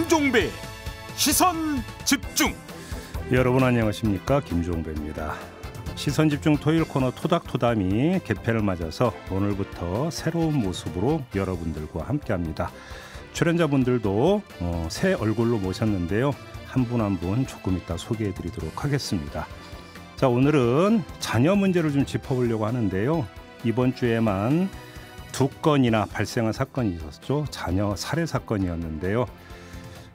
김종배 시선 집중. 여러분 안녕하십니까, 김종배입니다. 시선 집중 토요일 코너 토닥토담이 개편을 맞아서 오늘부터 새로운 모습으로 여러분들과 함께합니다. 출연자분들도 새 얼굴로 모셨는데요. 한 분 한 분 조금 이따 소개해드리도록 하겠습니다. 자, 오늘은 자녀 문제를 좀 짚어보려고 하는데요. 이번 주에만 2건이나 발생한 사건이 있었죠. 자녀 살해 사건이었는데요.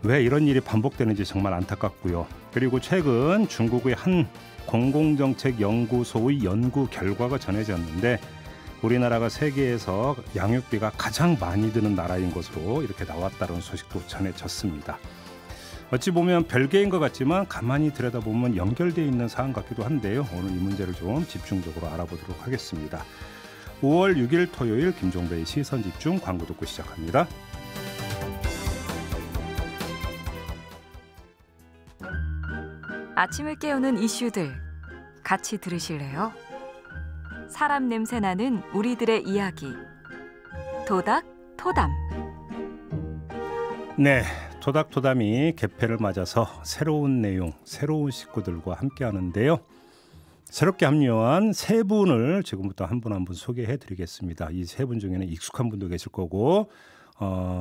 왜 이런 일이 반복되는지 정말 안타깝고요. 그리고 최근 중국의 한 공공정책연구소의 연구 결과가 전해졌는데 우리나라가 세계에서 양육비가 가장 많이 드는 나라인 것으로 이렇게 나왔다는 소식도 전해졌습니다. 어찌 보면 별개인 것 같지만 가만히 들여다보면 연결되어 있는 사안 같기도 한데요. 오늘 이 문제를 좀 집중적으로 알아보도록 하겠습니다. 5월 6일 토요일 김종배의 시선집중, 광고 듣고 시작합니다. 아침을 깨우는 이슈들 같이 들으실래요? 사람 냄새 나는 우리들의 이야기 토닥토담. 네, 토닥토담이 개편을 맞아서 새로운 내용, 새로운 식구들과 함께하는데요. 새롭게 합류한 세 분을 지금부터 한 분 한 분 소개해드리겠습니다. 이 세 분 중에는 익숙한 분도 계실 거고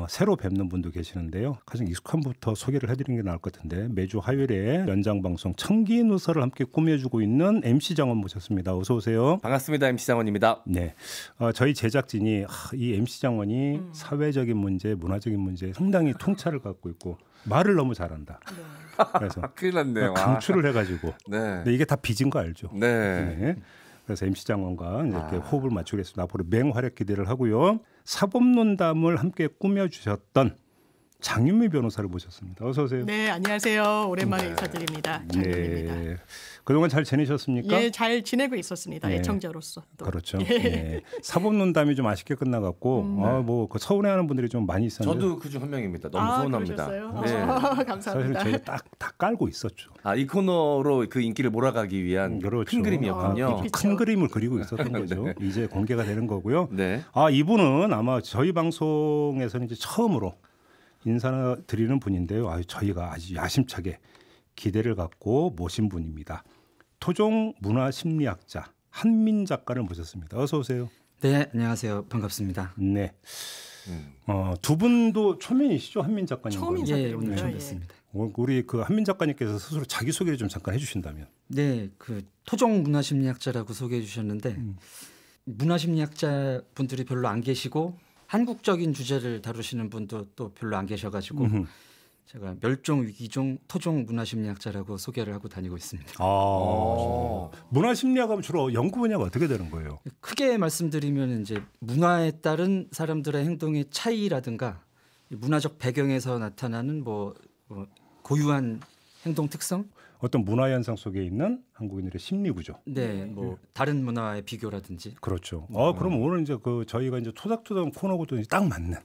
새로 뵙는 분도 계시는데요. 가장 익숙한 분부터 소개를 해드리는 게 나을 것 같은데, 매주 화요일에 연장방송 청기누설을 함께 꾸며주고 있는 MC 장원 모셨습니다. 어서 오세요. 반갑습니다. MC 장원입니다. 네, 저희 제작진이 이 MC 장원이 사회적인 문제, 문화적인 문제에 상당히 통찰을 갖고 있고 말을 너무 잘한다. 네. 그래서 큰일 났네요. 강추를 해가지고 네. 근데 이게 다 빚인 거 알죠? 네. 네. 그래서 MC 장관과 이렇게 호흡을 맞추겠습니다. 앞으로 맹활약 기대를 하고요. 사법논담을 함께 꾸며주셨던 장윤미 변호사를 모셨습니다. 어서 오세요. 네, 안녕하세요. 오랜만에 인사드립니다. 장윤미입니다. 네. 그동안 잘 지내셨습니까? 예, 잘 지내고 있었습니다. 네. 애청자로서. 또. 그렇죠. 네. 사법논담이 좀 아쉽게 끝나갔고 그 서운해하는 분들이 좀 많이 있었는데 저도 그중 한 명입니다. 너무 서운합니다. 네. 네. 감사합니다. 사실 저희가 다 깔고 있었죠. 이 코너로 그 인기를 몰아가기 위한 그렇죠. 큰 그림이었군요. 큰 그림을 그리고 있었던 거죠. 네. 이제 공개가 되는 거고요. 네. 이분은 아마 저희 방송에서는 이제 처음으로 인사드리는 분인데요. 저희가 아주 야심차게 기대를 갖고 모신 분입니다. 토종 문화심리학자 한민 작가를 모셨습니다. 어서 오세요. 네, 안녕하세요. 반갑습니다. 네. 두 분도 초면이시죠, 한민 작가님? 처음 인사드립니다. 예, 오늘 처음 뵙습니다. 우리 그 한민 작가님께서 스스로 자기 소개를 좀 잠깐 해주신다면. 네, 그 토종 문화심리학자라고 소개해 주셨는데 문화심리학자 분들이 별로 안 계시고 한국적인 주제를 다루시는 분도 또 별로 안 계셔가지고 제가 멸종 위기종 토종 문화심리학자라고 소개를 하고 다니고 있습니다. 문화심리학하면 주로 연구 분야가 어떻게 되는 거예요? 크게 말씀드리면 이제 문화에 따른 사람들의 행동의 차이라든가 문화적 배경에서 나타나는 고유한 행동 특성, 어떤 문화 현상 속에 있는 한국인들의 심리 구조. 네, 다른 문화의 비교라든지. 그렇죠. 그럼 오늘 이제 저희가 이제 토닥토닥 코너고도 딱 맞는.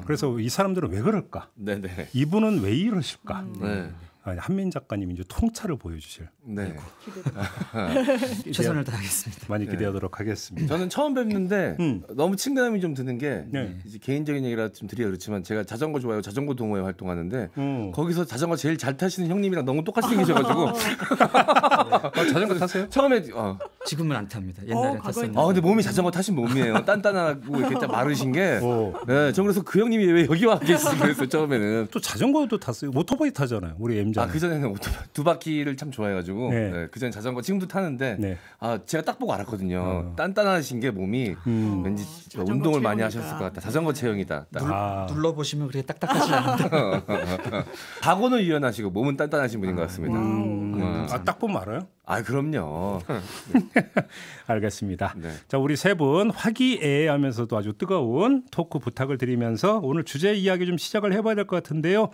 그래서 이 사람들은 왜 그럴까? 네네. 이분은 왜 이러실까? 네. 한민 작가님이 이제 통찰을 보여주실. 네. 최선을 다하겠습니다. 많이 기대하도록 하겠습니다. 저는 처음 뵙는데 너무 친근함이 좀 드는 게 네. 이제 개인적인 얘기라 좀 드리기 그렇지만 제가 자전거 좋아해요. 자전거 동호회 활동하는데 거기서 자전거 제일 잘 타시는 형님이랑 너무 똑같이 생기셔가지고 자전거 타세요? 처음에 지금은 안 탑니다. 옛날에 탔었는데. 근데 몸이 자전거 타신 몸이에요. 단단하고 이렇게 딱 마르신 게. 네, 저 그래서 그 형님이 왜 여기 와 계시지 그랬어요. 처음에는. 또 자전거도 탔어요. 오토바이 타잖아요. 우리 M자. 그 전에는 두 바퀴를 참 좋아해가지고 네, 그 전에 자전거 지금도 타는데 네. 제가 딱 보고 알았거든요. 단단하신 게 몸이 왠지 운동을 많이 하셨을 것 같다. 자전거 체형이다. 눌러보시면 그렇게 딱딱하지 않은데. 각오는 유연하시고 몸은 단단하신 분인 것 같습니다. 딱 보면 알아요? 그럼요. 알겠습니다. 네. 자, 우리 세 분 화기애애하면서도 아주 뜨거운 토크 부탁을 드리면서 오늘 주제 이야기 좀 시작을 해봐야 될 것 같은데요.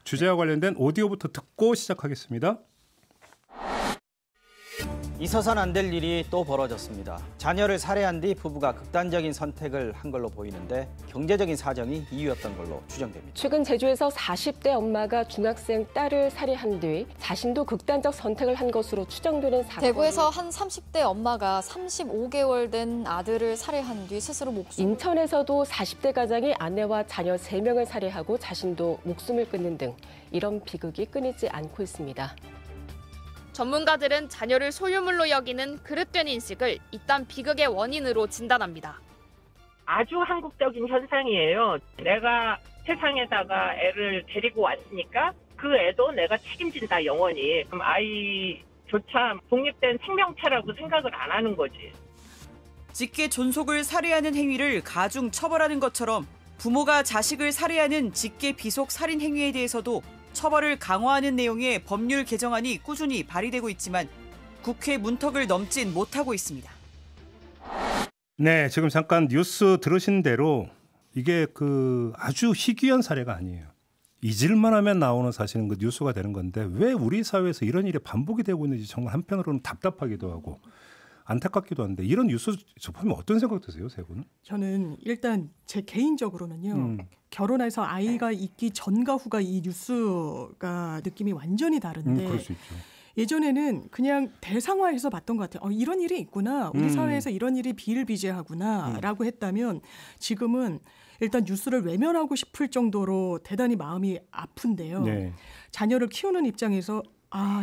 주제와 관련된 오디오부터 듣고 시작하겠습니다. 있어선 안 될 일이 또 벌어졌습니다. 자녀를 살해한 뒤 부부가 극단적인 선택을 한 걸로 보이는데 경제적인 사정이 이유였던 걸로 추정됩니다. 최근 제주에서 40대 엄마가 중학생 딸을 살해한 뒤 자신도 극단적 선택을 한 것으로 추정되는 사건. 대구에서 한 30대 엄마가 35개월 된 아들을 살해한 뒤 스스로 목숨. 인천에서도 40대 가장이 아내와 자녀 3명을 살해하고 자신도 목숨을 끊는 등 이런 비극이 끊이지 않고 있습니다. 전문가들은 자녀를 소유물로 여기는 그릇된 인식을 이딴 비극의 원인으로 진단합니다. 아주 한국적인 현상이에요. 내가 세상에다가 애를 데리고 왔으니까 그 애도 내가 책임진다, 영원히. 그럼 아이조차 독립된 생명체라고 생각을 안 하는 거지. 직계 존속을 살해하는 행위를 가중 처벌하는 것처럼 부모가 자식을 살해하는 직계 비속 살인 행위에 대해서도 처벌을 강화하는 내용의 법률 개정안이 꾸준히 발의되고 있지만 국회 문턱을 넘진 못하고 있습니다. 네, 지금 잠깐 뉴스 들으신 대로 이게 아주 희귀한 사례가 아니에요. 잊을만 하면 나오는 사실은 뉴스가 되는 건데 왜 우리 사회에서 이런 일이 반복이 되고 있는지 정말 한편으로는 답답하기도 하고 안타깝기도 한데 이런 뉴스 접하면 어떤 생각 드세요, 세 분은? 저는 일단 제 개인적으로는요. 결혼해서 아이가 있기 전과 후가 이 뉴스가 느낌이 완전히 다른데 그럴 수 있죠. 예전에는 그냥 대상화해서 봤던 것 같아요. 이런 일이 있구나. 우리 사회에서 이런 일이 비일비재하구나 라고 했다면 지금은 일단 뉴스를 외면하고 싶을 정도로 대단히 마음이 아픈데요. 네. 자녀를 키우는 입장에서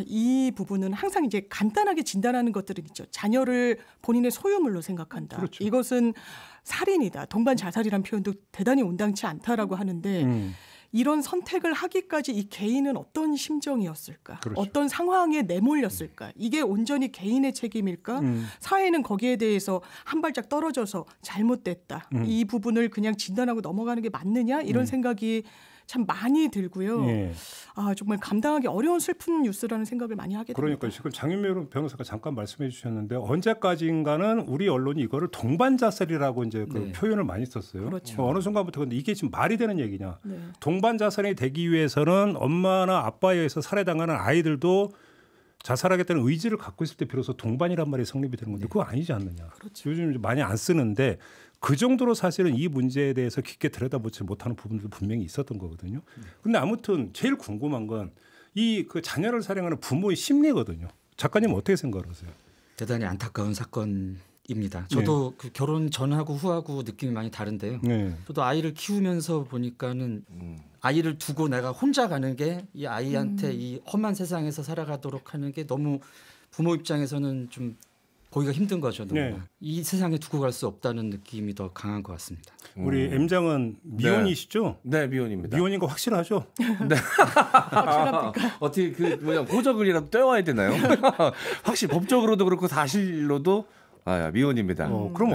이 부분은 항상 이제 간단하게 진단하는 것들은 있죠. 자녀를 본인의 소유물로 생각한다. 그렇죠. 이것은 살인이다. 동반 자살이란 표현도 대단히 온당치 않다라고 하는데 이런 선택을 하기까지 이 개인은 어떤 심정이었을까? 그렇죠. 어떤 상황에 내몰렸을까? 이게 온전히 개인의 책임일까? 사회는 거기에 대해서 한 발짝 떨어져서 잘못됐다. 이 부분을 그냥 진단하고 넘어가는 게 맞느냐? 이런 생각이 참 많이 들고요. 예. 정말 감당하기 어려운 슬픈 뉴스라는 생각을 많이 하게 됩니다. 그러니까 지금 장윤명 변호사가 잠깐 말씀해 주셨는데 언제까지인가는 우리 언론이 이거를 동반자살이라고 이제 네. 표현을 많이 썼어요. 그렇죠. 어느 순간부터 근데 이게 지금 말이 되는 얘기냐? 네. 동반자살이 되기 위해서는 엄마나 아빠에 의해서 살해당하는 아이들도 자살하겠다는 의지를 갖고 있을 때 비로소 동반이란 말이 성립이 되는 건데 그거 아니지 않느냐. 그렇죠. 요즘 많이 안 쓰는데 그 정도로 사실은 이 문제에 대해서 깊게 들여다보지 못하는 부분도 분명히 있었던 거거든요. 근데 아무튼 제일 궁금한 건 이 자녀를 살해하는 부모의 심리거든요. 작가님 어떻게 생각하세요? 대단히 안타까운 사건입니다. 저도 그 결혼 전하고 후하고 느낌이 많이 다른데요. 저도 아이를 키우면서 보니까는 아이를 두고 내가 혼자 가는 게 이 아이한테 이 험한 세상에서 살아가도록 하는 게 너무 부모 입장에서는 좀 보기가 힘든 거죠. 너무. 이 세상에 두고 갈 수 없다는 느낌이 더 강한 것 같습니다. 우리 M장은 미혼이시죠? 네, 미혼입니다. 미혼인 거 확실하죠? 네. 어떻게 호적을이라도 떼와야 되나요? 확실히 법적으로도 그렇고 사실로도 미혼입니다. 그럼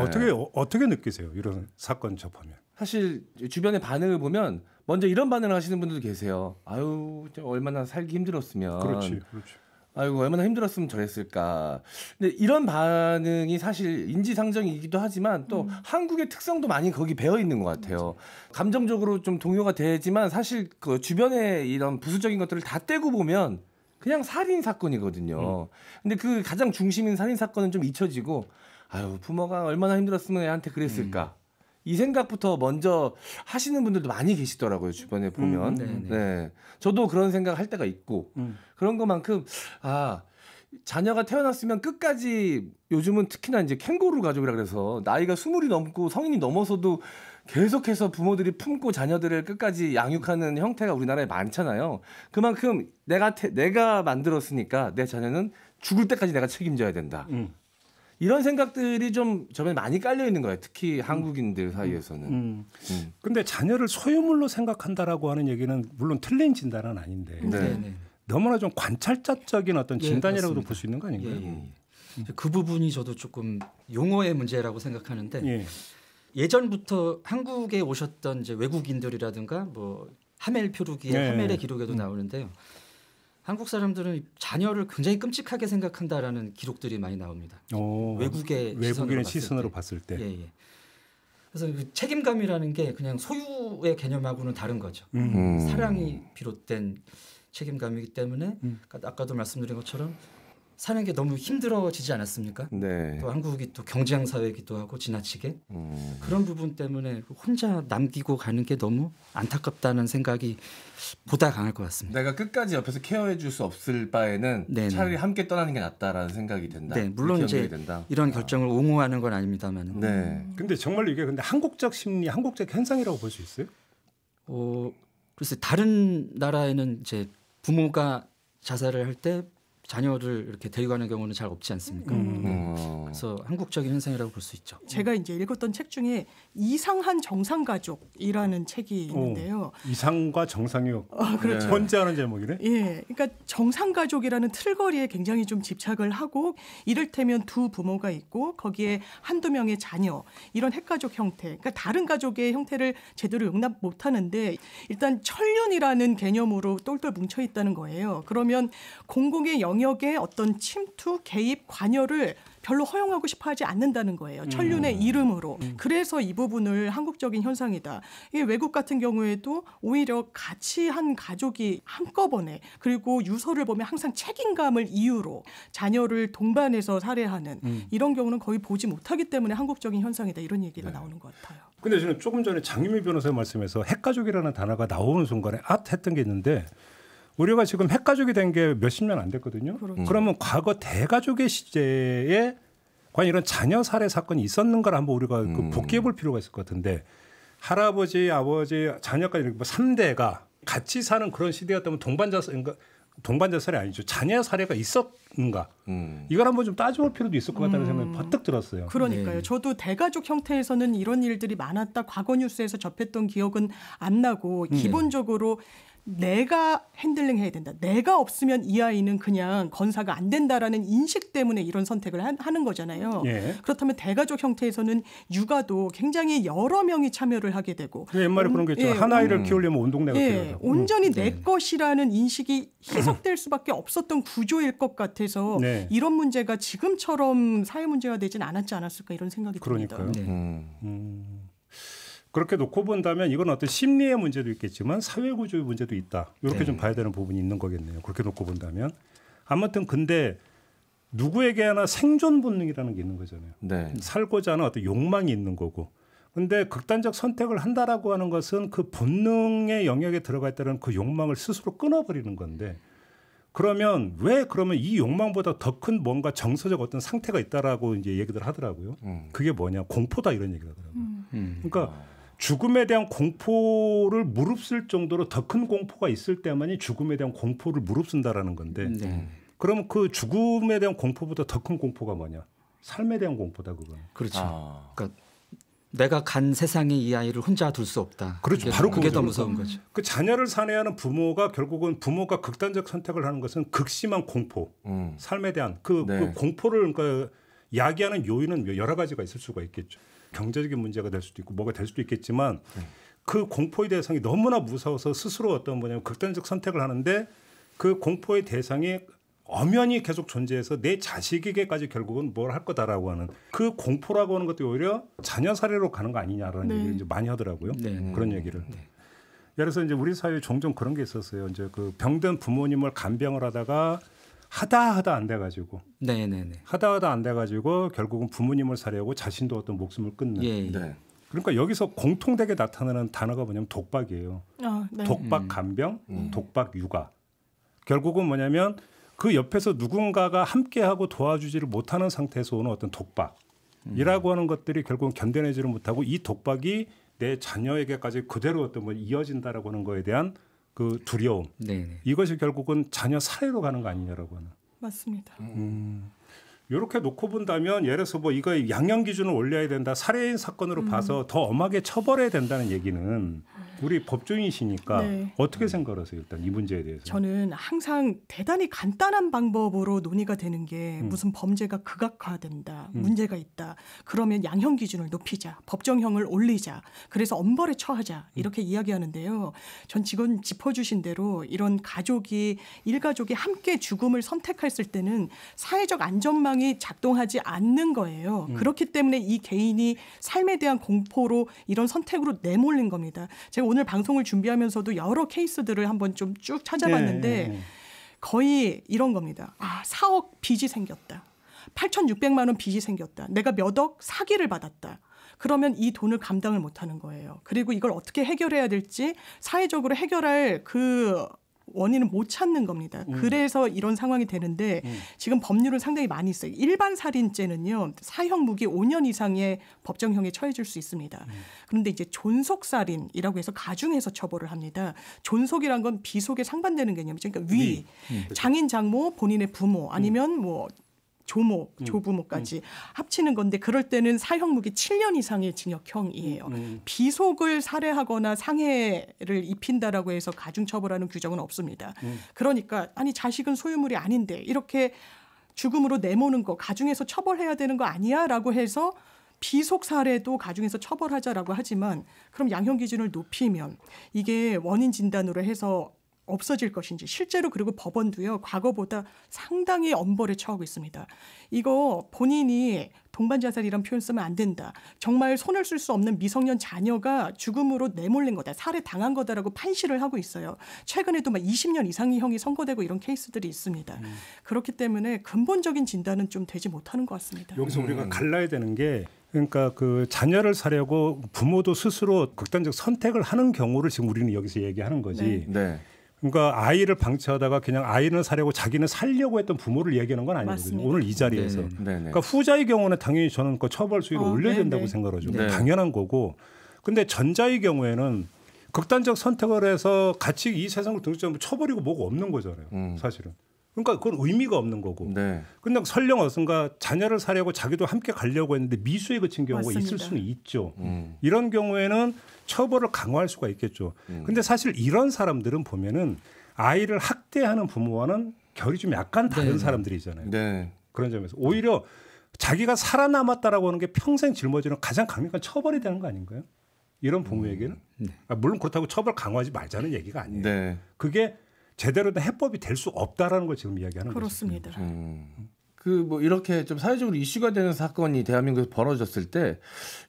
어떻게 느끼세요? 이런 사건 접하면? 사실 주변의 반응을 보면 먼저 이런 반응을 하시는 분들도 계세요. 얼마나 살기 힘들었으면. 그렇지. 아이고 얼마나 힘들었으면 저랬을까. 근데 이런 반응이 사실 인지상정이기도 하지만 또 한국의 특성도 많이 거기 배어 있는 것 같아요. 감정적으로 좀 동요가 되지만 사실 그 주변에 이런 부수적인 것들을 다 떼고 보면 그냥 살인 사건이거든요. 근데 그 가장 중심인 살인 사건은 좀 잊혀지고 부모가 얼마나 힘들었으면 애한테 그랬을까. 이 생각부터 먼저 하시는 분들도 많이 계시더라고요. 주변에 보면. 네. 저도 그런 생각 할 때가 있고 그런 것만큼 자녀가 태어났으면 끝까지 요즘은 특히나 이제 캥거루 가족이라 그래서 나이가 20이 넘고 성인이 넘어서도 계속해서 부모들이 품고 자녀들을 끝까지 양육하는 형태가 우리나라에 많잖아요. 그만큼 내가 만들었으니까 내 자녀는 죽을 때까지 내가 책임져야 된다. 이런 생각들이 좀 저번에 많이 깔려 있는 거예요. 특히 한국인들 사이에서는. 근데 자녀를 소유물로 생각한다라고 하는 얘기는 물론 틀린 진단은 아닌데 너무나 좀 관찰자적인 어떤 진단이라고도 볼 수 있는 거 아닌가요? 그 부분이 저도 조금 용어의 문제라고 생각하는데 예전부터 한국에 오셨던 이제 외국인들이라든가 뭐 하멜 표류기의 하멜의 기록에도 나오는데요. 한국 사람들은 자녀를 굉장히 끔찍하게 생각한다라는 기록들이 많이 나옵니다. 외국인의 시선으로 봤을 때. 그래서 그 책임감이라는 게 그냥 소유의 개념하고는 다른 거죠. 사랑이 비롯된 책임감이기 때문에 아까도 말씀드린 것처럼 사는 게 너무 힘들어지지 않았습니까? 네. 또 한국이 또 경쟁 사회이기도 하고 지나치게 그런 부분 때문에 혼자 남기고 가는 게 너무 안타깝다는 생각이 보다 강할 것 같습니다. 내가 끝까지 옆에서 케어해 줄 수 없을 바에는 네네. 차라리 함께 떠나는 게 낫다라는 생각이 든다. 네, 물론 이제 이런 결정을 옹호하는 건 아닙니다만. 네. 근데 정말 이게 근데 한국적 심리, 한국적 현상이라고 볼 수 있어요? 글쎄 다른 나라에는 이제 부모가 자살을 할 때 자녀를 이렇게 데리고 가는 경우는 잘 없지 않습니까? 그래서 한국적인 현상이라고 볼 수 있죠. 제가 이제 읽었던 책 중에 이상한 정상가족이라는 책이 있는데요. 이상과 정상이요. 그렇죠. 혼자하는 제목이네. 예, 그러니까 정상가족이라는 틀거리에 굉장히 좀 집착을 하고 이를테면 두 부모가 있고 거기에 한두 명의 자녀 이런 핵가족 형태, 그러니까 다른 가족의 형태를 제대로 용납 못하는데 일단 천륜이라는 개념으로 똘똘 뭉쳐 있다는 거예요. 그러면 공공의 영역에 어떤 침투, 개입, 관여를 별로 허용하고 싶어하지 않는다는 거예요. 천륜의 이름으로. 그래서 이 부분을 한국적인 현상이다. 이게 외국 같은 경우에도 오히려 같이 한 가족이 한꺼번에 그리고 유서를 보면 항상 책임감을 이유로 자녀를 동반해서 살해하는 이런 경우는 거의 보지 못하기 때문에 한국적인 현상이다. 이런 얘기가 나오는 것 같아요. 근데 저는 조금 전에 장유미 변호사의 말씀에서 핵가족이라는 단어가 나오는 순간에 했던 게 있는데 우리가 지금 핵가족이 된 게 몇십 년 안 됐거든요. 그렇죠. 그러면 과거 대가족의 시대에 과연 이런 자녀 살해 사건이 있었는가를 한번 우리가 복귀해 볼 필요가 있을 것 같은데 할아버지, 아버지, 자녀까지 이렇게 3대가 같이 사는 그런 시대였다면 동반자 살해 아니죠. 자녀 살해가 있었는가. 이걸 한번 좀 따져볼 필요도 있을 것 같다는 생각이 번뜩 들었어요. 그러니까요. 네. 저도 대가족 형태에서는 이런 일들이 많았다. 과거 뉴스에서 접했던 기억은 안 나고 기본적으로 내가 핸들링 해야 된다. 내가 없으면 이 아이는 그냥 건사가 안 된다라는 인식 때문에 이런 선택을 하는 거잖아요. 예. 그렇다면 대가족 형태에서는 육아도 굉장히 여러 명이 참여를 하게 되고 옛말에 그런 게 있죠. 예, 한 아이를 키우려면 온 동네가 필요하다. 온전히 내 것이라는 인식이 희석될 수밖에 없었던 구조일 것 같아서 네. 이런 문제가 지금처럼 사회 문제가 되진 않았지 않았을까 이런 생각이 듭니다. 그러니까요. 그렇게 놓고 본다면 이건 어떤 심리의 문제도 있겠지만 사회 구조의 문제도 있다. 이렇게 좀 봐야 되는 부분이 있는 거겠네요. 그렇게 놓고 본다면. 아무튼 근데 누구에게 하나 생존 본능이라는 게 있는 거잖아요. 네. 살고자 하는 어떤 욕망이 있는 거고. 근데 극단적 선택을 한다라고 하는 것은 그 본능의 영역에 들어가 있다는 그 욕망을 스스로 끊어버리는 건데 그러면 이 욕망보다 더 큰 뭔가 정서적 어떤 상태가 있다라고 이제 얘기들 하더라고요. 그게 뭐냐? 공포다 이런 얘기를 하더라고요. 그러니까 죽음에 대한 공포를 무릅쓸 정도로 더 큰 공포가 있을 때만이 죽음에 대한 공포를 무릅쓴다라는 건데 그러면 그 죽음에 대한 공포보다 더 큰 공포가 뭐냐? 삶에 대한 공포다 그거는. 그렇죠. 그러니까 내가 간 세상에 이 아이를 혼자 둘 수 없다. 그렇죠. 바로 그게 더 무서운 거죠. 그 자녀를 살해하는 부모가 결국은 부모가 극단적 선택을 하는 것은 극심한 공포, 삶에 대한 그 공포를 그러니까 야기하는 요인은 여러 가지가 있을 수가 있겠죠. 경제적인 문제가 될 수도 있고 뭐가 될 수도 있겠지만 그 공포의 대상이 너무나 무서워서 스스로 어떤 극단적 선택을 하는데 그 공포의 대상이 엄연히 계속 존재해서 내 자식에게까지 결국은 뭘 할 거다라고 하는 그 공포라고 하는 것도 오히려 자녀 살해로 가는 거 아니냐라는 얘기를 이제 많이 하더라고요. 그런 얘기를. 예를 들어서 이제 우리 사회에 종종 그런 게 있었어요. 이제 그 병든 부모님을 간병을 하다가 하다 안 돼가지고. 하다 안 돼가지고 결국은 부모님을 살해하고 자신도 어떤 목숨을 끊는. 그러니까 여기서 공통되게 나타나는 단어가 뭐냐면 독박이에요. 독박 간병, 독박 육아. 결국은 뭐냐면 그 옆에서 누군가가 함께하고 도와주지를 못하는 상태에서 오는 어떤 독박이라고 하는 것들이 결국은 견뎌내지를 못하고 이 독박이 내 자녀에게까지 그대로 어떤 이어진다라고 하는 거에 대한 그 두려움. 이것이 결국은 자녀 살해로 가는 거 아니냐라고 하는. 맞습니다. 이렇게 놓고 본다면 예를 들어서 이거 양형 기준을 올려야 된다. 살해인 사건으로 봐서 더 엄하게 처벌해야 된다는 얘기는 우리 법조인이시니까 어떻게 생각하세요? 일단 이 문제에 대해서. 저는 항상 대단히 간단한 방법으로 논의가 되는 게 무슨 범죄가 극악화된다. 문제가 있다. 그러면 양형 기준을 높이자. 법정형을 올리자. 그래서 엄벌에 처하자. 이렇게 이야기하는데요. 전 지금 짚어주신 대로 이런 일가족이 함께 죽음을 선택했을 때는 사회적 안전망이 작동하지 않는 거예요. 그렇기 때문에 이 개인이 삶에 대한 공포로 이런 선택으로 내몰린 겁니다. 제가 오늘 방송을 준비하면서도 여러 케이스들을 한번 좀 쭉 찾아봤는데 거의 이런 겁니다. 4억 빚이 생겼다. 8,600만 원 빚이 생겼다. 내가 몇 억 사기를 받았다. 그러면 이 돈을 감당을 못하는 거예요. 그리고 이걸 어떻게 해결해야 될지 사회적으로 해결할 그 원인을 못 찾는 겁니다. 그래서 이런 상황이 되는데 지금 법률은 상당히 많이 있어요. 일반 살인죄는요. 사형 무기 5년 이상의 법정형에 처해질 수 있습니다. 그런데 이제 존속살인이라고 해서 가중해서 처벌을 합니다. 존속이란 건 비속에 상반되는 개념이죠. 그러니까 위, 장인, 장모, 본인의 부모 아니면 뭐 조모, 조부모까지 합치는 건데 그럴 때는 사형 무기 7년 이상의 징역형이에요. 비속을 살해하거나 상해를 입힌다라고 해서 가중 처벌하는 규정은 없습니다. 그러니까 아니 자식은 소유물이 아닌데 이렇게 죽음으로 내모는 거 가중해서 처벌해야 되는 거 아니야라고 해서 비속 살해도 가중해서 처벌하자라고 하지만 그럼 양형 기준을 높이면 이게 원인 진단으로 해서 없어질 것인지 실제로 그리고 법원도요 과거보다 상당히 엄벌에 처하고 있습니다. 이거 본인이 동반자살이란 표현 쓰면 안 된다. 정말 손을 쓸 수 없는 미성년 자녀가 죽음으로 내몰린 거다. 살해당한 거다라고 판시를 하고 있어요. 최근에도 막 20년 이상의 형이 선고되고 이런 케이스들이 있습니다. 그렇기 때문에 근본적인 진단은 좀 되지 못하는 것 같습니다. 여기서 우리가 갈라야 되는 게 그러니까 그 자녀를 사려고 부모도 스스로 극단적 선택을 하는 경우를 지금 우리는 여기서 얘기하는 거지. 네. 그러니까 아이를 방치하다가 그냥 아이는 사려고 자기는 살려고 했던 부모를 얘기하는 건 아니거든요. 맞습니다. 오늘 이 자리에서. 네. 그러니까 후자의 경우는 당연히 저는 그 처벌 수위를 올려야 된다고 생각하죠. 네. 당연한 거고. 근데 전자의 경우에는 극단적 선택을 해서 같이 이 세상을 등록하면 처벌이고 뭐가 없는 거잖아요. 사실은. 그러니까 그건 의미가 없는 거고. 네. 근데 설령 어선가 자녀를 사려고 자기도 함께 가려고 했는데 미수에 그친 경우가 맞습니다. 있을 수는 있죠. 이런 경우에는 처벌을 강화할 수가 있겠죠. 근데 사실 이런 사람들은 보면은 아이를 학대하는 부모와는 결이 좀 약간 다른 사람들이잖아요. 네. 그런 점에서 오히려 자기가 살아남았다라고 하는 게 평생 짊어지는 가장 강력한 처벌이 되는 거 아닌가요? 이런 부모에게는. 물론 그렇다고 처벌 강화하지 말자는 얘기가 아니에요. 네. 그게 제대로 된 해법이 될 수 없다라는 걸 지금 이야기하는 거죠. 그렇습니다. 그 뭐 이렇게 좀 사회적으로 이슈가 되는 사건이 대한민국에서 벌어졌을 때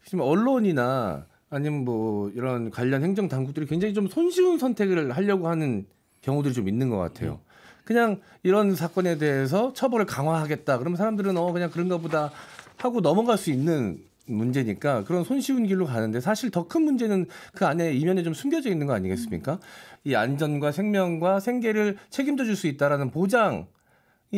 지금 언론이나 아니면 뭐 이런 관련 행정 당국들이 굉장히 좀 손쉬운 선택을 하려고 하는 경우들이 좀 있는 것 같아요. 그냥 이런 사건에 대해서 처벌을 강화하겠다. 그러면 사람들은 그냥 그런가 보다 하고 넘어갈 수 있는 문제니까 그런 손쉬운 길로 가는데 사실 더 큰 문제는 그 안에 이면에 좀 숨겨져 있는 거 아니겠습니까? 이 안전과 생명과 생계를 책임져 줄 수 있다라는 보장이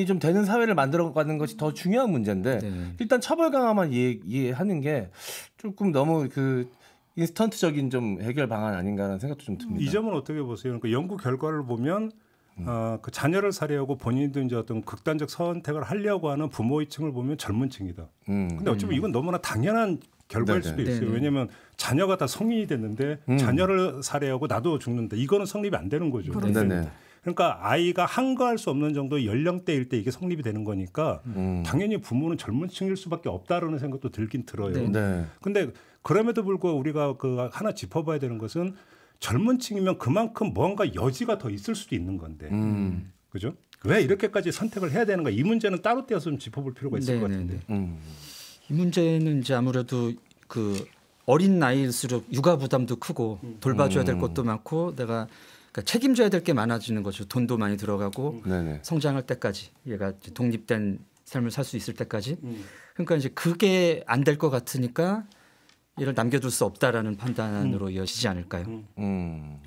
좀 되는 사회를 만들어가는 것이 더 중요한 문제인데 일단 처벌 강화만 이해하는 게 조금 너무 그 인스턴트적인 좀 해결 방안 아닌가라는 생각도 좀 듭니다. 이 점은 어떻게 보세요? 그러니까 연구 결과를 보면 그 자녀를 살해하고 본인도 이제 어떤 극단적 선택을 하려고 하는 부모의 층을 보면 젊은 층이다. 근데 어쩌면 이건 너무나 당연한 결과일 수도 있어요. 왜냐하면 자녀가 다 성인이 됐는데 자녀를 살해하고 나도 죽는다. 이거는 성립이 안 되는 거죠. 그러니까 아이가 한가할 수 없는 정도의 연령대일 때 이게 성립이 되는 거니까 당연히 부모는 젊은 층일 수밖에 없다라는 생각도 들긴 들어요. 근데 그럼에도 불구하고 우리가 그 하나 짚어봐야 되는 것은 젊은 층이면 그만큼 뭔가 여지가 더 있을 수도 있는 건데, 그죠? 왜 이렇게까지 선택을 해야 되는가? 이 문제는 따로 떼어서 좀 짚어볼 필요가 있을 것 같은데. 이 문제는 이제 아무래도 그 어린 나이일수록 육아 부담도 크고 돌봐줘야 될 것도 많고 내가 그러니까 책임져야 될 게 많아지는 거죠. 돈도 많이 들어가고 성장할 때까지 얘가 독립된 삶을 살 수 있을 때까지. 그러니까 이제 그게 안 될 것 같으니까 이를 남겨둘 수 없다라는 판단으로 이어지지 않을까요?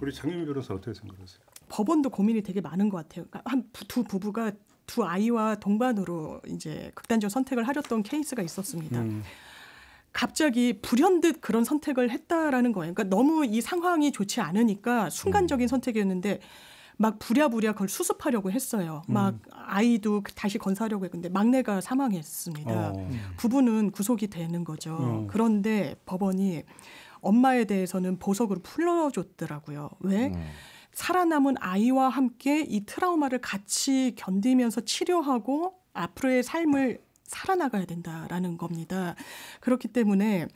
우리 장윤미 변호사 어떻게 생각하세요? 법원도 고민이 되게 많은 것 같아요. 그러니까 두 부부가 두 아이와 동반으로 이제 극단적 선택을 하렸던 케이스가 있었습니다. 갑자기 불현듯 그런 선택을 했다라는 거예요. 그러니까 너무 이 상황이 좋지 않으니까 순간적인 선택이었는데 막 부랴부랴 그걸 수습하려고 했어요. 막 아이도 다시 건사하려고 했는데 막내가 사망했습니다. 부부는 구속이 되는 거죠. 그런데 법원이 엄마에 대해서는 보석으로 풀어줬더라고요. 왜? 살아남은 아이와 함께 이 트라우마를 같이 견디면서 치료하고 앞으로의 삶을 살아나가야 된다라는 겁니다. 그렇기 때문에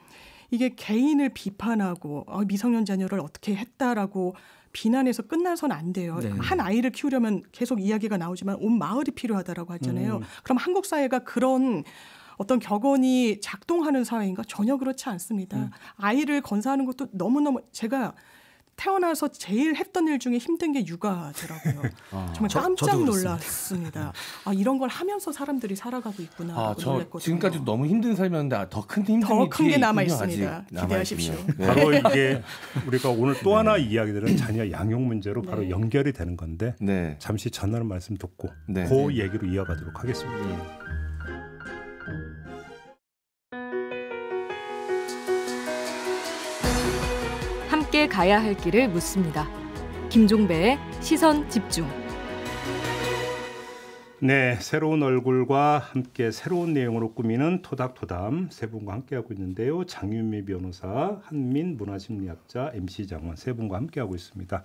이게 개인을 비판하고 미성년 자녀를 어떻게 했다라고 비난해서 끝나서는 안 돼요. 한 아이를 키우려면 계속 이야기가 나오지만 온 마을이 필요하다라고 하잖아요. 그럼 한국 사회가 그런 어떤 격언이 작동하는 사회인가? 전혀 그렇지 않습니다. 아이를 건사하는 것도 너무너무 제가 태어나서 제일 했던 일 중에 힘든 게 육아더라고요. 정말 깜짝 놀랐습니다. 이런 걸 하면서 사람들이 살아가고 있구나. 저 지금까지 너무 힘든 삶이었는데 더 큰 힘듦이 더 큰 게 남아 있군요, 있습니다. 기대하십시오. 네. 바로 이게 우리가 오늘 또 하나 이야기들은 자녀 양육 문제로 바로 연결이 되는 건데 잠시 전하는 말씀 듣고 그 얘기로 이어가도록 하겠습니다. 함께 가야 할 길을 묻습니다. 김종배의 시선 집중. 네, 새로운 얼굴과 함께 새로운 내용으로 꾸미는 토닥토담 세 분과 함께하고 있는데요. 장윤미 변호사, 한민 문화심리학자, MC 장원 세 분과 함께하고 있습니다.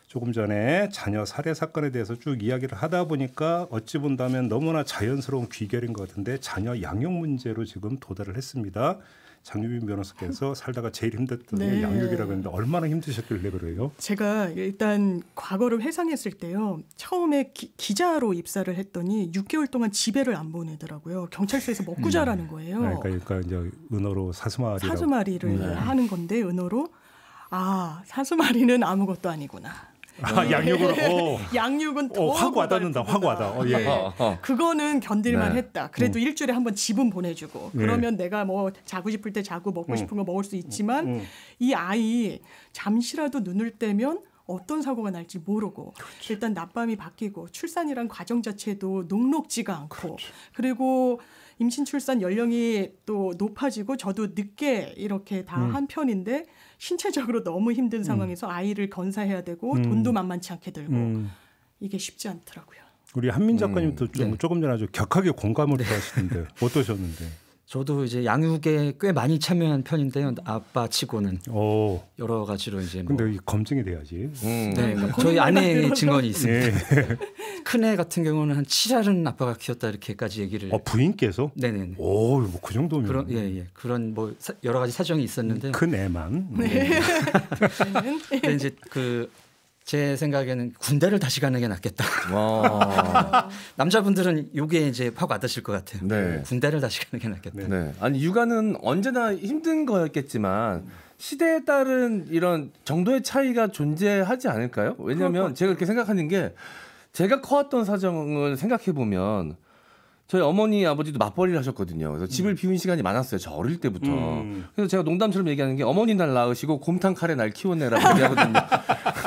조금 전에 자녀 살해 사건에 대해서 쭉 이야기를 하다 보니까 어찌 본다면 너무나 자연스러운 귀결인 것 같은데 자녀 양육 문제로 지금 도달을 했습니다. 장윤미 변호사께서 살다가 제일 힘들었던 게 양육이라고 했는데 얼마나 힘드셨길래 그래요? 제가 일단 과거를 회상했을 때요. 처음에 기자로 입사를 했더니 6개월 동안 집에를 안 보내더라고요. 경찰서에서 먹고 자라는 거예요. 그러니까 이제 은어로 사수마리를 하는 건데 은어로 사수마리는 아무것도 아니구나. 양육으로 양육은 더 확 와닿는다. 확 와닿아. 그거는 견딜만 했다. 그래도 일주일에 한 번 집은 보내주고 그러면 내가 뭐 자고 싶을 때 자고 먹고 싶은 거 먹을 수 있지만 이 아이 잠시라도 눈을 떼면 어떤 사고가 날지 모르고 일단 낮밤이 바뀌고 출산이란 과정 자체도 녹록지가 않고 그리고 임신 출산 연령이 또 높아지고 저도 늦게 이렇게 다 한 편인데 신체적으로 너무 힘든 상황에서 아이를 건사해야 되고 돈도 만만치 않게 들고 이게 쉽지 않더라고요. 우리 한민 작가님도 조금 전에 아주 격하게 공감을 하시는데 어떠셨는데? 저도 이제 양육에 꽤 많이 참여한 편인데요. 아빠 치고는 여러 가지로 이제 근데 이 검증이 돼야지. 저희 아내의 증언이 있습니다. 큰애 같은 경우는 한 7알은 아빠가 키웠다 이렇게까지 얘기를. 부인께서? 네네. 오, 뭐 그 정도면. 그런 뭐 여러 가지 사정이 있었는데. 큰 애만. 근데 이제 제 생각에는 군대를 다시 가는 게 낫겠다. 남자분들은 이게 이제 확 와닿으실 것 같아요. 군대를 다시 가는 게 낫겠다. 아니 육아는 언제나 힘든 거였겠지만 시대에 따른 이런 정도의 차이가 존재하지 않을까요? 왜냐하면 제가 그렇게 생각하는 게 제가 커왔던 사정을 생각해 보면 저희 어머니 아버지도 맞벌이를 하셨거든요. 그래서 집을 비운 시간이 많았어요. 저 어릴 때부터. 그래서 제가 농담처럼 얘기하는 게 어머니 날 낳으시고 곰탕 카레 날 키웠네라고 얘기하거든요.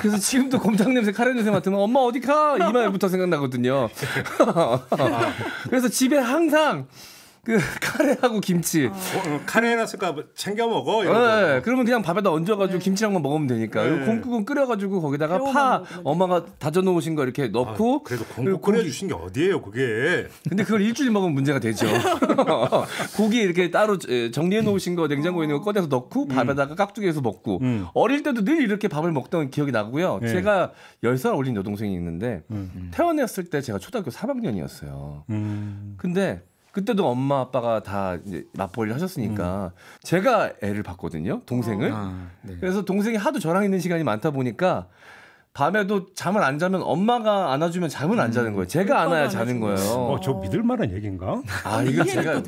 그래서 지금도 곰탕 냄새 카레 냄새 맡으면 엄마 어디 가? 이 말부터 생각나거든요. 그래서 집에 항상 카레하고 김치. 카레 해놨을까 챙겨 먹어. 그러면 그냥 밥에다 얹어가지고 김치랑만 먹으면 되니까. 곰국은 끓여가지고 거기다가 파 엄마가 다져놓으신 거 이렇게 넣고. 그래도 곰국 끓여주신 게 어디예요, 그게? 근데 그걸 일주일 먹으면 문제가 되죠. 고기 이렇게 따로 정리해놓으신 거 냉장고에 있는 거 꺼내서 넣고 밥에다가 깍두기해서 먹고. 어릴 때도 늘 이렇게 밥을 먹던 기억이 나고요. 제가 10살 어린 여동생이 있는데 태어났을 때 제가 초등학교 3학년이었어요. 근데 그때도 엄마 아빠가 다 이제 맞벌이를 하셨으니까 제가 애를 봤거든요, 동생을. 그래서 동생이 하도 저랑 있는 시간이 많다 보니까 밤에도 잠을 안 자면 엄마가 안아주면 잠을 안 자는 거예요. 제가 안아야 자는 거예요. 저 믿을 만한 얘기인가? 이거 제가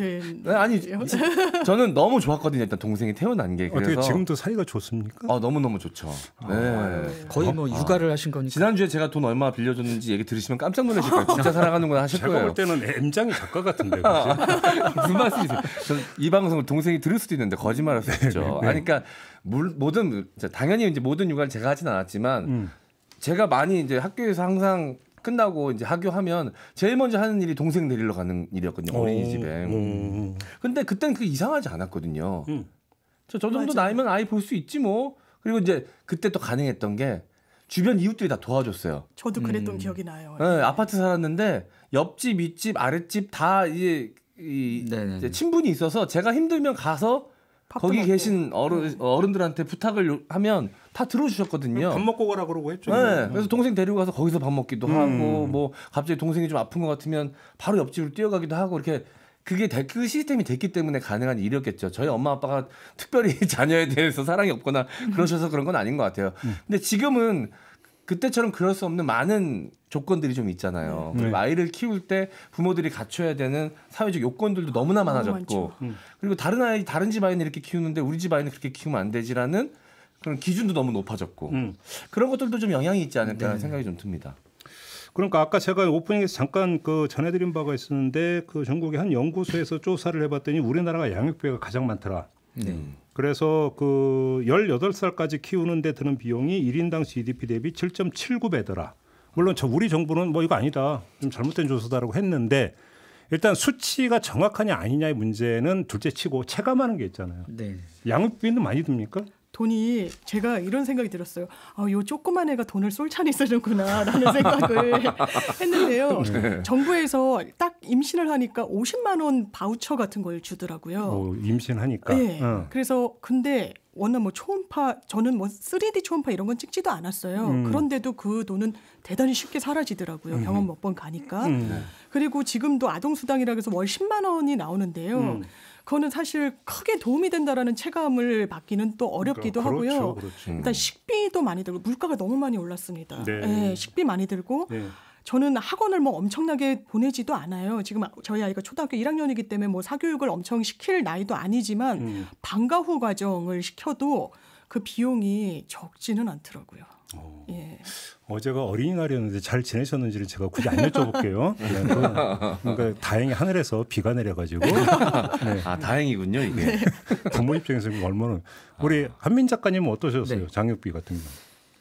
저는 너무 좋았거든요. 일단 동생이 태어난 게. 그래서 어떻게 지금도 사이가 좋습니까? 너무 좋죠. 거의 뭐 육아를 하신 거니까. 지난주에 제가 돈 얼마 빌려줬는지 얘기 들으시면 깜짝 놀라실 거예요. 진짜 사랑하는구나 하실 거예요. 제가 볼 때는 M장이 작가 같은데. 무슨 말씀이세요? 이 방송을 동생이 들을 수도 있는데 거짓말할 수 있죠. 그러니까 당연히 이제 모든 육아를 제가 하진 않았지만 제가 많이 이제 학교에서 항상 끝나고 이제 하교하면 제일 먼저 하는 일이 동생 데리러 가는 일이었거든요. 어린이집에. 근데 그때는 그게 이상하지 않았거든요. 저 정도 나이면 아이 볼 수 있지 뭐. 그리고 이제 그때 또 가능했던 게 주변 이웃들이 다 도와줬어요. 저도 그랬던 기억이 나요. 아파트 살았는데 옆집, 윗집, 아랫집 다 이제 친분이 있어서 제가 힘들면 가서 거기 계신 어른들한테 부탁을 하면 다 들어주셨거든요. 밥 먹고 가라 그러고 했죠. 그래서 동생 데리고 가서 거기서 밥 먹기도 하고 뭐 갑자기 동생이 좀 아픈 것 같으면 바로 옆집으로 뛰어가기도 하고 이렇게 그게 그 시스템이 됐기 때문에 가능한 일이었겠죠. 저희 엄마 아빠가 특별히 자녀에 대해서 사랑이 없거나 그러셔서 그런 건 아닌 것 같아요. 근데 지금은 그때처럼 그럴 수 없는 많은 조건들이 좀 있잖아요. 그리고 아이를 키울 때 부모들이 갖춰야 되는 사회적 요건들도 너무나 많아졌고 그리고 다른 집 아이는 이렇게 키우는데 우리 집 아이는 그렇게 키우면 안 되지라는 그런 기준도 너무 높아졌고 그런 것들도 좀 영향이 있지 않을까 생각이 좀 듭니다. 그러니까 아까 제가 오프닝에서 잠깐 그 전해드린 바가 있었는데 그 중국의 한 연구소에서 조사를 해봤더니 우리나라가 양육비가 가장 많더라. 그래서 그 18살까지 키우는 데 드는 비용이 1인당 GDP 대비 7.79배더라. 물론 우리 정부는 뭐 이거 아니다. 좀 잘못된 조사다라고 했는데 일단 수치가 정확하냐 아니냐의 문제는 둘째치고 체감하는 게 있잖아요. 네. 양육비는 많이 듭니까? 돈이 제가 이런 생각이 들었어요. 요 조그만 애가 돈을 쏠찬히 쓰는구나라는 생각을 했는데요. 네. 정부에서 딱 임신을 하니까 50만 원 바우처 같은 걸 주더라고요. 임신하니까. 네. 그래서 근데 워낙 뭐 초음파 저는 뭐 3D 초음파 이런 건 찍지도 않았어요. 그런데도 그 돈은 대단히 쉽게 사라지더라고요. 병원 몇 번 가니까. 그리고 지금도 아동수당이라고 해서 월 10만 원이 나오는데요. 그거는 사실 크게 도움이 된다라는 체감을 받기는 또 어렵기도 하고요. 일단 식비도 많이 들고 물가가 너무 많이 올랐습니다. 네, 식비 많이 들고 저는 학원을 뭐 엄청나게 보내지도 않아요. 지금 저희 아이가 초등학교 1학년이기 때문에 뭐 사교육을 엄청 시킬 나이도 아니지만 방과 후 과정을 시켜도 그 비용이 적지는 않더라고요. 예. 어제가 어린이날이었는데 잘 지내셨는지를 제가 굳이 안 여쭤볼게요. 그러니까 다행히 하늘에서 비가 내려가지고. 네. 아 다행이군요 이게. 부모 입장에서 얼마나. 우리 한민 작가님은 어떠셨어요? 네. 장육비 같은 거.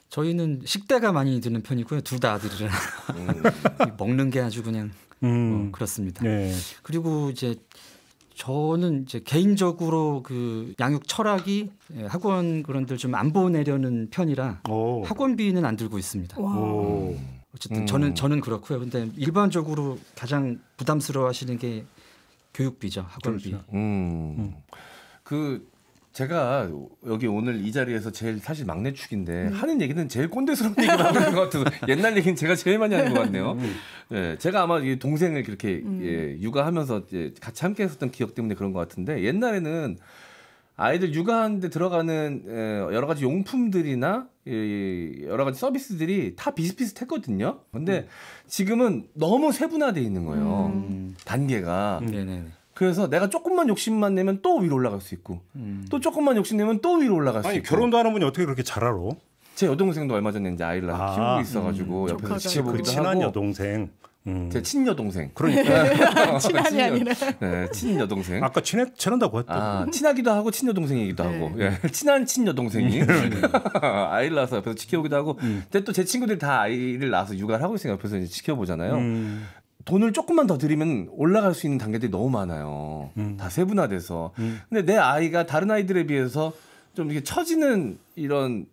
저희는 식대가 많이 드는 편이고요. 둘 다 아들이라 먹는 게 아주 그냥 그렇습니다. 네. 그리고 이제 저는 이제 개인적으로 그 양육 철학이 학원 그런 데 좀 안 보내려는 편이라 학원비는 안 들고 있습니다. 어쨌든 저는 그렇고요. 근데 일반적으로 가장 부담스러워하시는 게 교육비죠, 학원비. 그 제가 여기 오늘 이 자리에서 제일 사실 막내 축인데 하는 얘기는 제일 꼰대스러운 얘기를 하는 것 같아서 옛날 얘기는 제가 제일 많이 하는 것 같네요. 네, 제가 아마 이 동생을 그렇게 육아하면서 같이 함께 했었던 기억 때문에 그런 것 같은데 옛날에는 아이들 육아하는데 들어가는 여러 가지 용품들이나 여러 가지 서비스들이 다 비슷비슷했거든요. 근데 지금은 너무 세분화되어 있는 거예요. 단계가. 그래서 내가 조금만 욕심만 내면 또 위로 올라갈 수 있고 또 조금만 욕심내면 또 위로 올라갈 수 있고. 결혼도 하는 분이 어떻게 그렇게 잘 알아? 제 여동생도 얼마 전에 이제 아이를 키우고 있어가지고 옆에서 지켜보기도 친한 하고. 여동생. 제 친여동생. 그러니까 친한이 아니라. 네, 친여동생. 아까 친하다고 했다. 아, 친하기도 하고 친여동생이기도 하고. 예, 친한 친여동생이 아이를 낳아서 옆에서 지켜보기도 하고. 근데 또 제 친구들이 다 아이를 낳아서 육아를 하고 있으니까 옆에서 이제 지켜보잖아요. 돈을 조금만 더 들이면 올라갈 수 있는 단계들이 너무 많아요. 다 세분화돼서. 근데 내 아이가 다른 아이들에 비해서 좀 이렇게 처지는 이런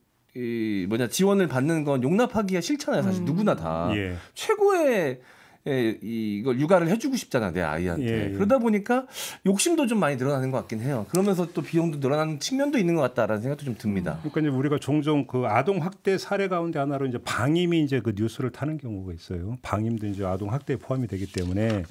지원을 받는 건 용납하기가 싫잖아요. 사실 누구나 다. 최고의 이걸 육아를 해주고 싶잖아 내 아이한테. 그러다 보니까 욕심도 좀 많이 늘어나는 것 같긴 해요. 그러면서 또 비용도 늘어나는 측면도 있는 것 같다라는 생각도 좀 듭니다. 그러니까 이제 우리가 종종 그 아동 학대 사례 가운데 하나로 이제 방임이 이제 그 뉴스를 타는 경우가 있어요. 방임도 이제 아동 학대에 포함이 되기 때문에.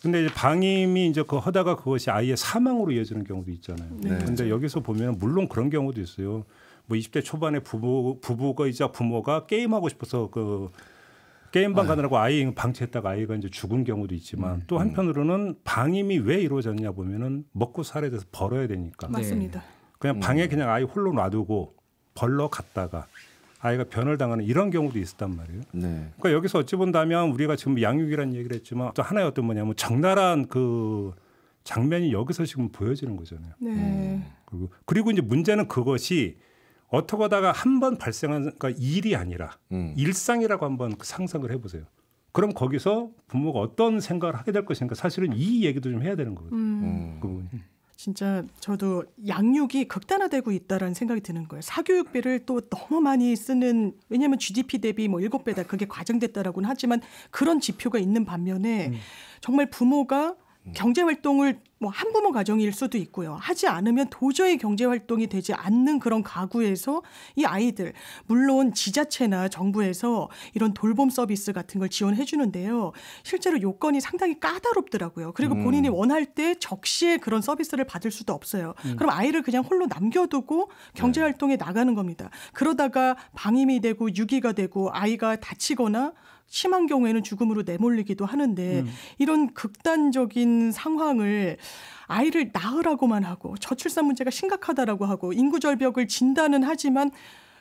근데 이제 방임이 이제 그 하다가 그것이 아이의 사망으로 이어지는 경우도 있잖아요. 근데 여기서 보면 물론 그런 경우도 있어요. 뭐 20대 초반에 부부가 부모가 게임하고 싶어서 그 게임방 가느라고 아이 방치했다가 아이가 이제 죽은 경우도 있지만 또 한편으로는 방임이 왜 이루어졌냐 보면은 먹고 살아야 돼서 벌어야 되니까. 맞습니다. 그냥 방에 그냥 아이 홀로 놔두고 벌러 갔다가 아이가 변을 당하는 이런 경우도 있었단 말이에요. 그러니까 여기서 어찌 본다면 우리가 지금 양육이라는 얘기를 했지만 또 하나의 어떤 뭐냐면 적나라한 그 장면이 여기서 지금 보여지는 거잖아요. 그리고 이제 문제는 그것이 어떻게 하다가 한 번 발생한 그러니까 일이 아니라 일상이라고 한번 상상을 해보세요. 그럼 거기서 부모가 어떤 생각을 하게 될 것인가 사실은 이 얘기도 좀 해야 되는 거거든요. 진짜 저도 양육이 극단화되고 있다라는 생각이 드는 거예요. 사교육비를 또 너무 많이 쓰는 왜냐하면 GDP 대비 뭐 7배다 그게 과정됐다라고는 하지만 그런 지표가 있는 반면에 정말 부모가 경제활동을 뭐 한부모 가정일 수도 있고요. 하지 않으면 도저히 경제활동이 되지 않는 그런 가구에서 이 아이들 물론 지자체나 정부에서 이런 돌봄 서비스 같은 걸 지원해 주는데요. 실제로 요건이 상당히 까다롭더라고요. 그리고 본인이 원할 때 적시에 그런 서비스를 받을 수도 없어요. 그럼 아이를 그냥 홀로 남겨두고 경제활동에 나가는 겁니다. 그러다가 방임이 되고 유기가 되고 아이가 다치거나 심한 경우에는 죽음으로 내몰리기도 하는데 이런 극단적인 상황을 아이를 낳으라고만 하고 저출산 문제가 심각하다라고 하고 인구 절벽을 진단은 하지만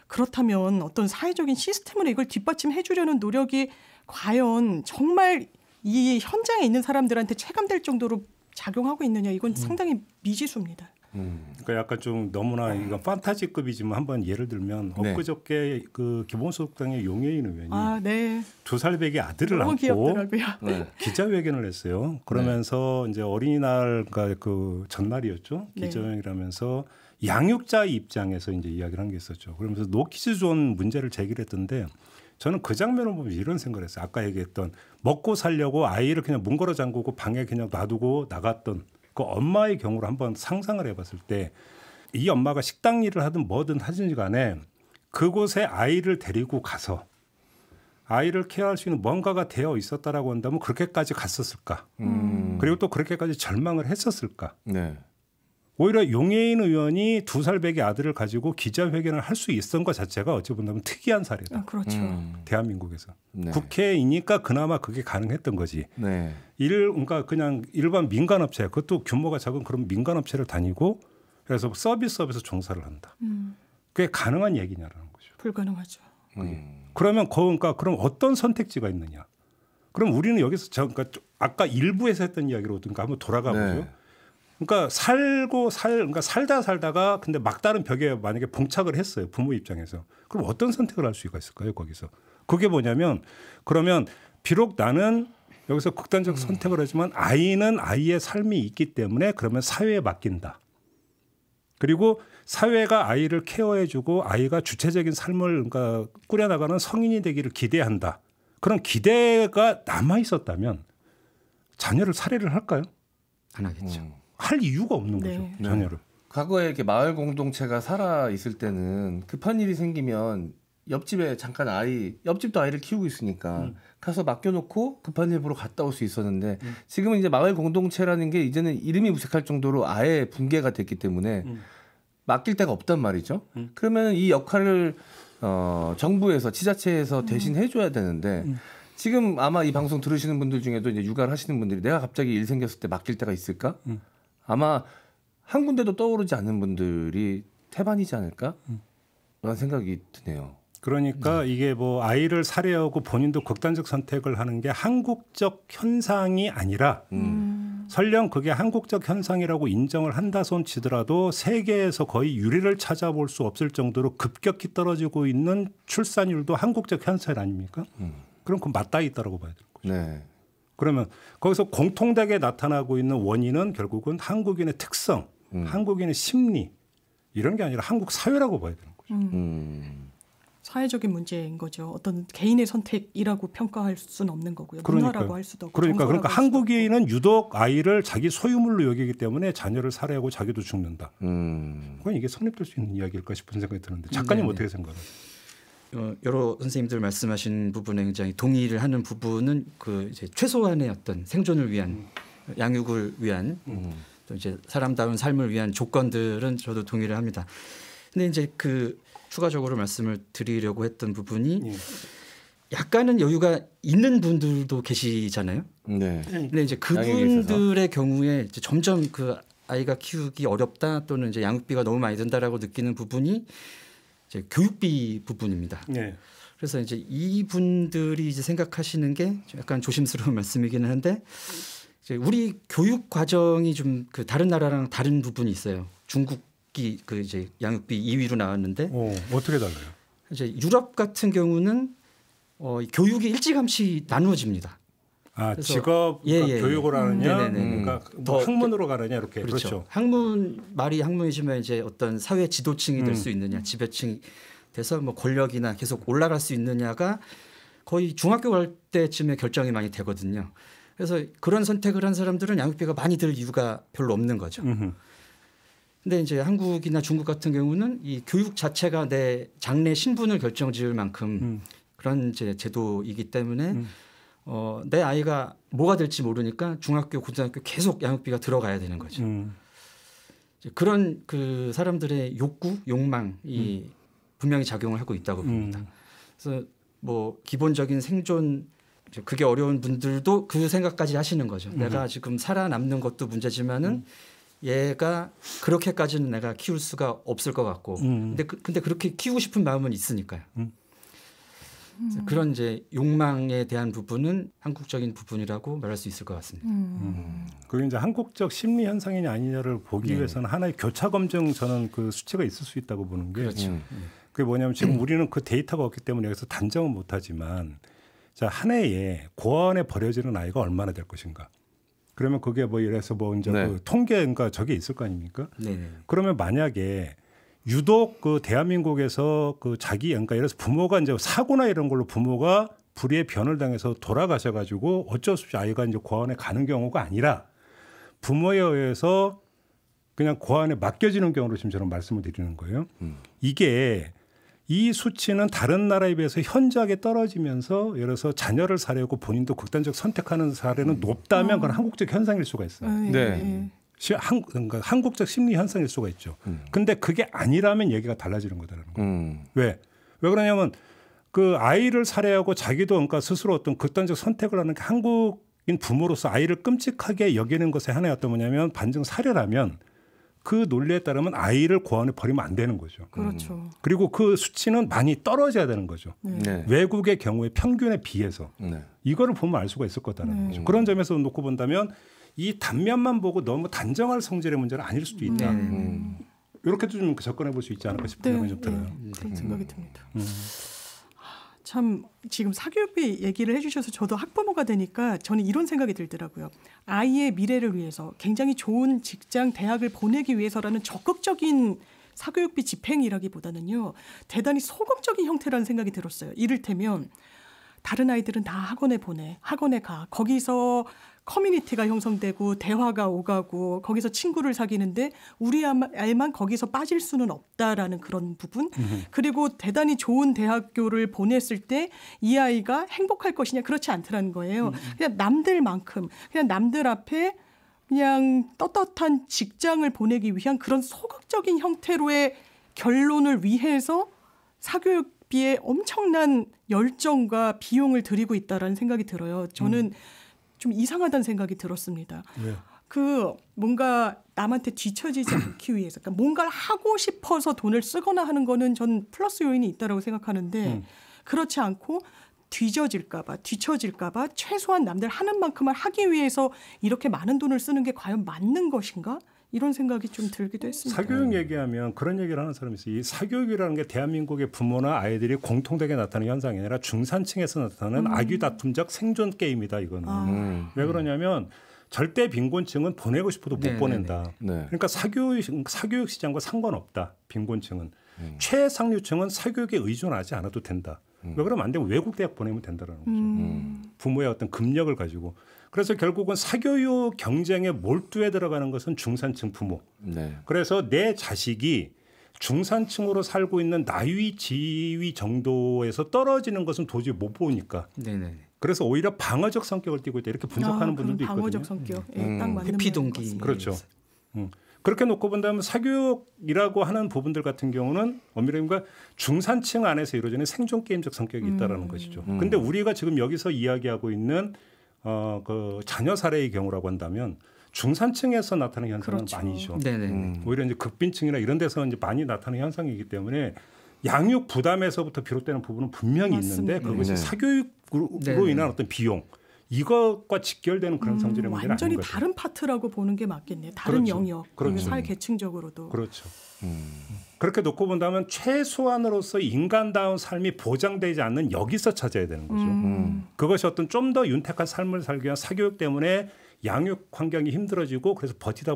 그렇다면 어떤 사회적인 시스템으로 이걸 뒷받침해 주려는 노력이 과연 정말 이 현장에 있는 사람들한테 체감될 정도로 작용하고 있느냐 이건 상당히 미지수입니다. 그러니까 약간 좀 너무나 이건 판타지급이지만 한번 예를 들면 엊그저께 그 기본소득당의 용해인 의원이 2살배기 아들을 안고 기자회견을 했어요. 그러면서 이제 어린이날과 그 전날이었죠. 기자회견을 하면서 양육자 입장에서 이제 이야기를 한 게 있었죠. 그러면서 노키즈존 문제를 제기를 했던데 저는 그 장면을 보면 이런 생각을 했어요. 아까 얘기했던 먹고 살려고 아이를 그냥 문 걸어 잠그고 방에 그냥 놔두고 나갔던 그 엄마의 경우를 한번 상상을 해봤을 때 이 엄마가 식당 일을 하든 뭐든 하든지 간에 그곳에 아이를 데리고 가서 아이를 케어할 수 있는 뭔가가 되어 있었다라고 한다면 그렇게까지 갔었을까? 그리고 또 그렇게까지 절망을 했었을까? 네. 오히려 용해인 의원이 2살배기 아들을 가지고 기자회견을 할 수 있었던 것 자체가 어찌 본다면 특이한 사례다. 그렇죠. 대한민국에서. 네. 국회이니까 그나마 그게 가능했던 거지. 네. 그러니까 그냥 일반 민간업체, 그것도 규모가 작은 그런 민간업체를 다니고 그래서 서비스업에서 종사를 한다. 그게 가능한 얘기냐라는 거죠. 불가능하죠. 그러면 그러니까 그럼 어떤 선택지가 있느냐? 그럼 우리는 여기서 그러니까 아까 일부에서 했던 이야기로 그러니까 한번 돌아가 보죠. 그러니까 그러니까 살다가 근데 막다른 벽에 만약에 봉착을 했어요. 부모 입장에서. 그럼 어떤 선택을 할 수가 있을까요? 거기서. 그게 뭐냐면 그러면 비록 나는 여기서 극단적 선택을 하지만 아이는 아이의 삶이 있기 때문에 그러면 사회에 맡긴다. 그리고 사회가 아이를 케어해주고 아이가 주체적인 삶을 그러니까 꾸려나가는 성인이 되기를 기대한다. 그런 기대가 남아 있었다면 자녀를 살해를 할까요? 안 하겠죠. 할 이유가 없는 거죠. 자녀를. 과거에 이렇게 마을 공동체가 살아 있을 때는 급한 일이 생기면 옆집에 잠깐 옆집도 아이를 키우고 있으니까 가서 맡겨놓고 급한 일 보러 갔다 올 수 있었는데 지금은 이제 마을 공동체라는 게 이제는 이름이 무색할 정도로 아예 붕괴가 됐기 때문에 맡길 데가 없단 말이죠. 그러면 이 역할을 정부에서 지자체에서 대신 해줘야 되는데 지금 아마 이 방송 들으시는 분들 중에도 이제 육아를 하시는 분들이 내가 갑자기 일 생겼을 때 맡길 데가 있을까? 아마 한 군데도 떠오르지 않는 분들이 태반이지 않을까? 라는 생각이 드네요. 그러니까 이게 뭐 아이를 살해하고 본인도 극단적 선택을 하는 게 한국적 현상이 아니라 설령 그게 한국적 현상이라고 인정을 한다 손 치더라도 세계에서 거의 유례를 찾아볼 수 없을 정도로 급격히 떨어지고 있는 출산율도 한국적 현상 아닙니까? 그럼 그건 맞닿아 있다고 봐야 되는 거죠. 네. 그러면 거기서 공통되게 나타나고 있는 원인은 결국은 한국인의 특성, 한국인의 심리 이런 게 아니라 한국 사회라고 봐야 되는 거죠. 사회적인 문제인 거죠. 어떤 개인의 선택이라고 평가할 수는 없는 거고요. 문화라고 할 수도 없고. 그러니까 한국인은 유독 아이를 자기 소유물로 여기기 때문에 자녀를 살해하고 자기도 죽는다. 그건 이게 성립될 수 있는 이야기일까 싶은 생각이 드는데 작가님 어떻게 생각하세요? 여러 선생님들 말씀하신 부분에 굉장히 동의를 하는 부분은 그 이제 최소한의 어떤 생존을 위한 양육을 위한 또 이제 사람다운 삶을 위한 조건들은 저도 동의를 합니다. 근데 이제 그 추가적으로 말씀을 드리려고 했던 부분이 약간은 여유가 있는 분들도 계시잖아요. 네. 근데 이제 그분들의 경우에 이제 점점 그 아이가 키우기 어렵다 또는 이제 양육비가 너무 많이 든다라고 느끼는 부분이 이제 교육비 부분입니다. 네. 그래서 이제 이분들이 이제 생각하시는 게 약간 조심스러운 말씀이기는 한데 이제 우리 교육 과정이 좀 그 다른 나라랑 다른 부분이 있어요. 중국이 그 이제 양육비 2위로 나왔는데 어떻게 달라요? 이제 유럽 같은 경우는 교육이 일찌감치 나누어집니다. 아, 직업 교육을 하느냐, 그러니까 뭐 학문으로 가느냐 이렇게. 그렇죠. 말이 학문이지만 이제 어떤 사회 지도층이 될 수 있느냐, 지배층이 돼서 뭐 권력이나 계속 올라갈 수 있느냐가 거의 중학교 갈 때쯤에 결정이 많이 되거든요. 그래서 그런 선택을 한 사람들은 양육비가 많이 들 이유가 별로 없는 거죠. 근데 이제 한국이나 중국 같은 경우는 이 교육 자체가 내 장래 신분을 결정지을 만큼 그런 이제 제도이기 때문에 내 아이가 뭐가 될지 모르니까 중학교, 고등학교 계속 양육비가 들어가야 되는 거죠. 그런 그 사람들의 욕구, 욕망이 분명히 작용을 하고 있다고 봅니다. 그래서 뭐 기본적인 생존 그게 어려운 분들도 그 생각까지 하시는 거죠. 내가 지금 살아남는 것도 문제지만은 얘가 그렇게까지는 내가 키울 수가 없을 것 같고 근데 그렇게 키우고 싶은 마음은 있으니까요. 그런 이제 욕망에 대한 부분은 한국적인 부분이라고 말할 수 있을 것 같습니다. 그게 이제 한국적 심리 현상이냐 아니냐를 보기 위해서는 하나의 교차 검증 저는 그 수치가 있을 수 있다고 보는 게 그렇죠. 그게 뭐냐면 지금 우리는 그 데이터가 없기 때문에 여기서 단정은 못하지만 자, 한 해에 고아원에 버려지는 아이가 얼마나 될 것인가. 그러면 그게 뭐 이래서 뭐 이제 그 통계인가 저게 있을 거 아닙니까? 그러면 만약에 유독 그 대한민국에서 그 자기 그러니까 예를 들어서 부모가 이제 사고나 이런 걸로 부모가 불의의 변을 당해서 돌아가셔가지고 어쩔 수 없이 아이가 이제 고아원에 가는 경우가 아니라 부모에 의해서 그냥 고아원에 맡겨지는 경우로 지금 저는 말씀을 드리는 거예요. 이게 이 수치는 다른 나라에 비해서 현저하게 떨어지면서 예를 들어서 자녀를 살해하고 본인도 극단적 선택하는 사례는 높다면 그건 한국적 현상일 수가 있어요. 그러니까 한국적 심리 현상일 수가 있죠. 근데 그게 아니라면 얘기가 달라지는 거다라는 거예요. 왜 그러냐면 그 아이를 살해하고 자기도 그러니까 스스로 어떤 극단적 선택을 하는 게 한국인 부모로서 아이를 끔찍하게 여기는 것의 하나의 어떤 뭐냐면 반증 살해라면 그 논리에 따르면 아이를 고아원에 버리면 안 되는 거죠. 그렇죠. 그리고 그 수치는 많이 떨어져야 되는 거죠. 외국의 경우에 평균에 비해서 이거를 보면 알 수가 있을 거다라는 거죠. 그런 점에서 놓고 본다면 이 단면만 보고 너무 단정할 성질의 문제는 아닐 수도 있다. 이렇게도 좀 접근해 볼 수 있지 않을까 싶은 생각이 좀 들어요. 그런 생각이 듭니다. 참 지금 사교육비 얘기를 해주셔서 저도 학부모가 되니까 저는 이런 생각이 들더라고요. 아이의 미래를 위해서 굉장히 좋은 직장, 대학을 보내기 위해서라는 적극적인 사교육비 집행이라기보다는요. 대단히 소극적인 형태라는 생각이 들었어요. 이를테면 다른 아이들은 다 학원에 보내, 학원에 가. 거기서 커뮤니티가 형성되고 대화가 오가고 거기서 친구를 사귀는데 우리 아이만 거기서 빠질 수는 없다라는 그런 부분. 그리고 대단히 좋은 대학교를 보냈을 때 이 아이가 행복할 것이냐 그렇지 않더라는 거예요. 그냥 남들만큼 그냥 남들 앞에 그냥 떳떳한 직장을 보내기 위한 그런 소극적인 형태로의 결론을 위해서 사교육비에 엄청난 열정과 비용을 들이고 있다라는 생각이 들어요. 저는 좀 이상하다는 생각이 들었습니다. 그 뭔가 남한테 뒤처지지 않기 위해서 그러니까 뭔가를 하고 싶어서 돈을 쓰거나 하는 거는 전 플러스 요인이 있다고 생각하는데 그렇지 않고 뒤처질까 봐 최소한 남들 하는 만큼만 하기 위해서 이렇게 많은 돈을 쓰는 게 과연 맞는 것인가? 이런 생각이 좀 들기도 했습니다. 사교육 얘기하면 그런 얘기를 하는 사람이 있어요. 이 사교육이라는 게 대한민국의 부모나 아이들이 공통되게 나타나는 현상이 아니라 중산층에서 나타나는 악유다툼적 생존 게임이다. 이거는. 왜 그러냐면 절대 빈곤층은 보내고 싶어도 못 보낸다. 그러니까 사교육 시장과 상관없다. 빈곤층은. 최상류층은 사교육에 의존하지 않아도 된다. 왜 그러면 안 되면 외국 대학 보내면 된다는 거죠. 부모의 어떤 금력을 가지고. 그래서 결국은 사교육 경쟁에 몰두해 들어가는 것은 중산층 부모. 그래서 내 자식이 중산층으로 살고 있는 나위 지위 정도에서 떨어지는 것은 도저히 못 보니까. 그래서 오히려 방어적 성격을 띠고 있다 이렇게 분석하는 분들도 있거든요. 방어적 성격. 딱 맞는 회피 동기. 그렇죠. 그렇게 놓고 본다면 사교육이라고 하는 부분들 같은 경우는 엄밀히 말하면 중산층 안에서 이루어지는 생존 게임적 성격이 있다라는 것이죠. 근데 우리가 지금 여기서 이야기하고 있는 그 자녀 살해의 경우라고 한다면 중산층에서 나타나는 현상은 아니죠. 오히려 이제 극빈층이나 이런 데서 이제 많이 나타나는 현상이기 때문에 양육 부담에서부터 비롯되는 부분은 분명히 있는데 그것이 사교육으로 인한 어떤 비용 이것과 직결되는 그런 성질의 문제는 완전히 아닌 거죠. 다른 파트라고 보는 게 맞겠네요. 다른 영역, 사회 계층적으로도. 그렇죠. 그렇게 놓고 본다면 최소한으로서 인간다운 삶이 보장되지 않는 여기서 찾아야 되는 거죠. 그것이 어떤 좀 더 윤택한 삶을 살기 위한 사교육 때문에 양육 환경이 힘들어지고 그래서 버티다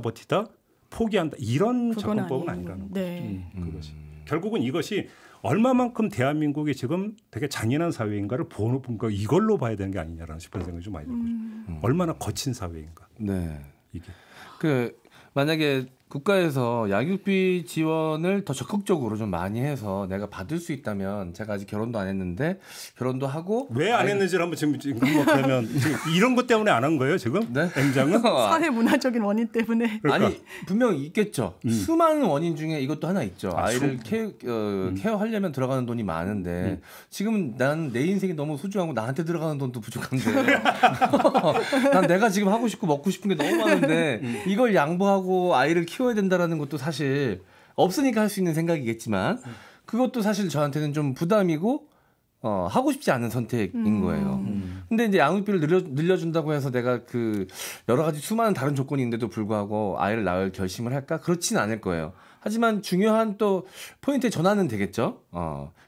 포기한다. 이런 접근법은 아니라는 거죠. 그것이. 결국은 이것이 얼마만큼 대한민국이 지금 되게 잔인한 사회인가를 보는 거 이걸로 봐야 되는 게 아니냐라는 싶은 생각이 좀 많이 들거든요. 얼마나 거친 사회인가. 이게 그 만약에 국가에서 양육비 지원을 더 적극적으로 좀 많이 해서 내가 받을 수 있다면 제가 아직 결혼도 안 했는데 결혼도 하고 왜 안 했는지를 한번 지금 그러면 이런 것 때문에 안 한 거예요 지금? 네? M장은? 사회 문화적인 원인 때문에. 그러니까. 아니 분명히 있겠죠. 수많은 원인 중에 이것도 하나 있죠. 아이를 케어하려면 들어가는 돈이 많은데 지금은 난 내 인생이 너무 소중하고 나한테 들어가는 돈도 부족한데 난 내가 지금 하고 싶고 먹고 싶은 게 너무 많은데 이걸 양보하고 아이를 키워야 된다라는 것도 사실 없으니까 할 수 있는 생각이겠지만 그것도 사실 저한테는 좀 부담이고 하고 싶지 않은 선택인 거예요. 근데 이제 양육비를 늘려준다고 해서 내가 그 여러 가지 수많은 다른 조건이 있는데도 불구하고 아이를 낳을 결심을 할까? 그렇지는 않을 거예요. 하지만 중요한 또 포인트의 전환은 되겠죠.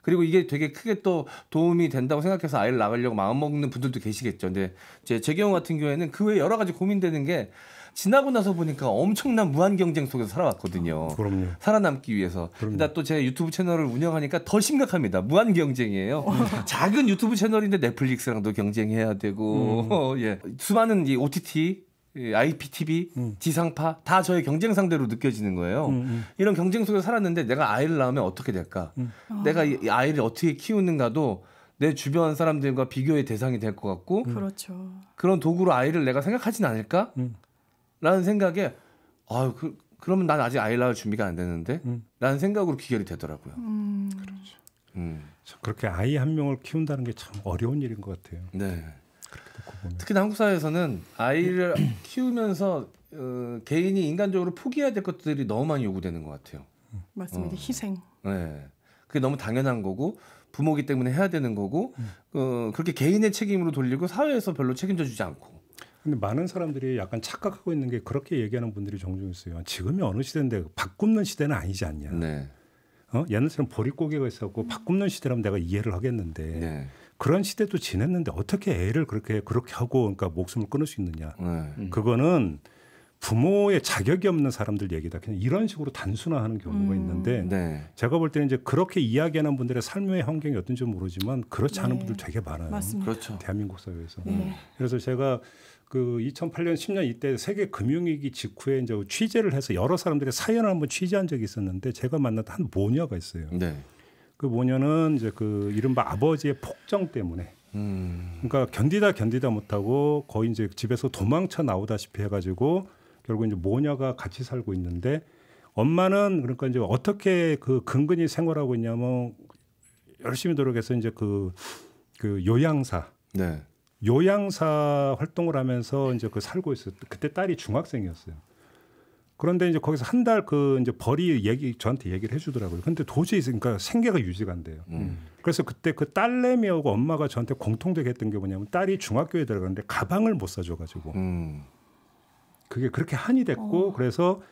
그리고 이게 되게 크게 또 도움이 된다고 생각해서 아이를 낳으려고 마음먹는 분들도 계시겠죠. 근데 제 경우 같은 경우에는 그 외에 여러 가지 고민되는 게 지나고 나서 보니까 엄청난 무한 경쟁 속에서 살아왔거든요. 그럼요. 살아남기 위해서. 그러다 또 제 유튜브 채널을 운영하니까 더 심각합니다. 무한 경쟁이에요. 작은 유튜브 채널인데 넷플릭스랑도 경쟁해야 되고 예. 수많은 이 OTT, IPTV, 지상파 다 저의 경쟁 상대로 느껴지는 거예요. 이런 경쟁 속에서 살았는데 내가 아이를 낳으면 어떻게 될까? 내가 이 아이를 어떻게 키우는가도 내 주변 사람들과 비교의 대상이 될 것 같고 그렇죠. 그런 도구로 아이를 내가 생각하진 않을까? 라는 생각에 그러면 난 아직 아이 낳을 준비가 안 되는데 라는 생각으로 귀결이 되더라고요. 그렇죠. 그렇게 아이 한 명을 키운다는 게 참 어려운 일인 것 같아요. 네. 특히나 한국 사회에서는 아이를 키우면서 개인이 인간적으로 포기해야 될 것들이 너무 많이 요구되는 것 같아요. 맞습니다. 희생. 네. 그게 너무 당연한 거고 부모기 때문에 해야 되는 거고 그렇게 개인의 책임으로 돌리고 사회에서 별로 책임져 주지 않고. 근데 많은 사람들이 약간 착각하고 있는 게 그렇게 얘기하는 분들이 종종 있어요. 지금이 어느 시대인데 밥 굶는 시대는 아니지 않냐. 네. 옛날처럼 보릿고개가 있었고 밥 굶는 시대라면 내가 이해를 하겠는데 네. 그런 시대도 지냈는데 어떻게 애를 그렇게 하고 그러니까 목숨을 끊을 수 있느냐. 그거는 부모의 자격이 없는 사람들 얘기다. 그냥 이런 식으로 단순화하는 경우가 있는데 네. 제가 볼 때는 이제 그렇게 이야기하는 분들의 삶의 환경이 어떤지 모르지만 그렇지 않은 분들 되게 많아요. 맞습니다. 그렇죠. 대한민국 사회에서. 그래서 제가 그 2008년 10년 이때 세계 금융위기 직후에 이제 취재를 해서 여러 사람들의 사연을 한번 취재한 적이 있었는데 제가 만났던 한 모녀가 있어요. 네. 그 모녀는 이제 그 이른바 아버지의 폭정 때문에 그러니까 견디다 못하고 거의 이제 집에서 도망쳐 나오다시피 해가지고 결국 이제 모녀가 같이 살고 있는데 엄마는 그러니까 이제 어떻게 그 근근히 생활하고 있냐면 열심히 노력해서 이제 그 요양사. 네. 요양사 활동을 하면서 이제 그 살고 있었어요. 그때 딸이 중학생이었어요. 그런데 이제 거기서 한 달 그 이제 벌이 저한테 얘기를 해주더라고요. 근데 도저히 그러니까 생계가 유지가 안 돼요. 그래서 그때 그 딸내미하고 엄마가 저한테 공통되게 했던 게 뭐냐면 딸이 중학교에 들어가는데 가방을 못 사줘가지고 그게 그렇게 한이 됐고 그래서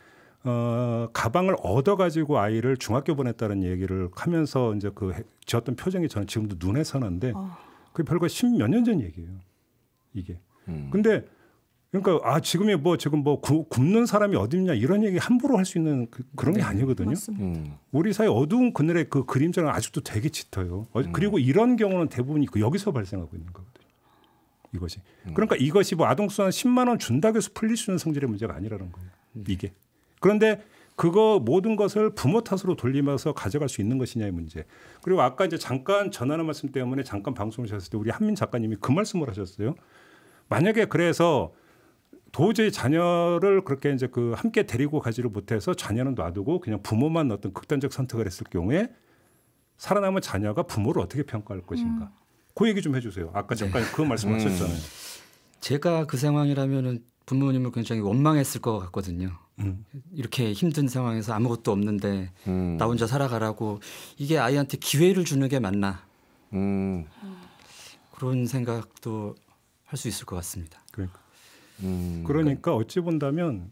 가방을 얻어가지고 아이를 중학교 보냈다는 얘기를 하면서 이제 그 지었던 표정이 저는 지금도 눈에 선한데. 그게 별거 10몇 년 전 얘기예요. 이게. 근데 그러니까 지금 굶는 사람이 어디 있냐 이런 얘기 함부로 할 수 있는 그런 게 아니거든요. 우리 사회 어두운 그늘의 그 그림자는 아직도 되게 짙어요. 그리고 이런 경우는 대부분 여기서 발생하고 있는 거거든요. 이것이. 그러니까 이것이 뭐 아동수당 10만 원 준다고 해서 풀릴 수 있는 성질의 문제가 아니라는 거예요. 이게. 그런데 그거 모든 것을 부모 탓으로 돌리면서 가져갈 수 있는 것이냐의 문제. 그리고 아까 이제 잠깐 전하는 말씀 때문에 잠깐 방송을 하셨을 때 우리 한민 작가님이 그 말씀을 하셨어요. 만약에 그래서 도저히 자녀를 그렇게 이제 그 함께 데리고 가지를 못해서 자녀는 놔두고 그냥 부모만 어떤 극단적 선택을 했을 경우에 살아남은 자녀가 부모를 어떻게 평가할 것인가. 그 얘기 좀 해주세요. 아까 잠깐 그 말씀하셨잖아요. 제가 그 상황이라면은 부모님을 굉장히 원망했을 것 같거든요. 이렇게 힘든 상황에서 아무것도 없는데 나 혼자 살아가라고 이게 아이한테 기회를 주는 게 맞나 그런 생각도 할 수 있을 것 같습니다. 그러니까 어찌 본다면